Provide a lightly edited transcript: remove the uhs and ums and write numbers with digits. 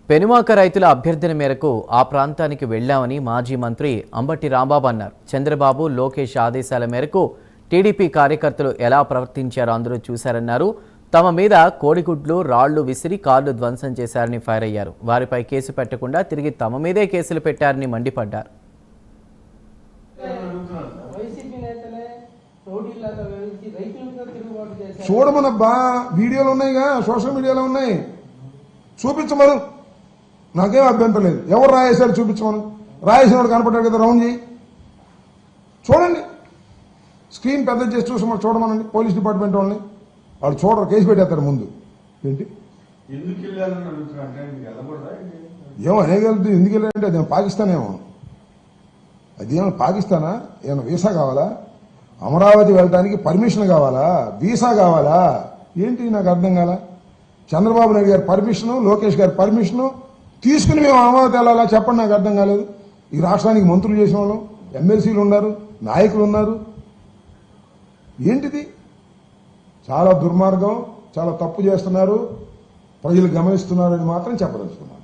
పెనుమాక రైతుల అభ్యర్థన మేరకు ఆ ప్రాంతానికి వెళ్లామని మాజీ మంత్రి అంబటి రాంబాబు అన్నారు. చంద్రబాబు, లోకేష్ ఆదేశాల మేరకు టీడీపీ కార్యకర్తలు ఎలా ప్రవర్తించారో అందరూ చూశారన్నారు. తమ మీద కోడిగుడ్లు, రాళ్లు విసిరి కార్లు ధ్వంసం చేశారని ఫైర్ అయ్యారు. వారిపై కేసు పెట్టకుండా తిరిగి తమ మీదే కేసులు పెట్టారని మండిపడ్డారు. చూడమనబ్బా, వీడియోలు ఉన్నాయిగా, సోషల్ మీడియాలో ఉన్నాయి, చూపించమను. నాకేం అభ్యంతరం లేదు. ఎవరు రాయేశారు చూపించమను. రాయేసిన వాడు కనపడ్డాడు కదా, రౌండ్ చేయి, చూడండి. స్క్రీన్ పెద్ద చేసి చూడమనండి పోలీస్ డిపార్ట్మెంట్ వాళ్ళని. వాళ్ళు చూడరు, కేసు పెట్టేస్తారు ముందు. ఏంటి ఏమో అనేగలుగుతుంది. ఎందుకు వెళ్ళారంటే అది పాకిస్తాన్ ఏమో. అది ఏమన్నా పాకిస్తానా? ఏమన్నా వీసా కావాలా? అమరావతి వెళ్ళడానికి పర్మిషన్ కావాలా? వీసా కావాలా? ఏంటి నాకు అర్థం కాల. చంద్రబాబు నాయుడు గారి పర్మిషను, లోకేష్ గారి పర్మిషను తీసుకుని మేము అమరావతి వెళ్ళాలా? చెప్పండి, నాకు అర్థం కాలేదు. ఈ రాష్ట్రానికి మంత్రులు చేసిన వాళ్ళు, ఎమ్మెల్సీలు ఉన్నారు, నాయకులు ఉన్నారు. ఏంటిది? చాలా దుర్మార్గం, చాలా తప్పు చేస్తున్నారు, ప్రజలు గమనిస్తున్నారని మాత్రం చెప్పదలుచుకున్నారు.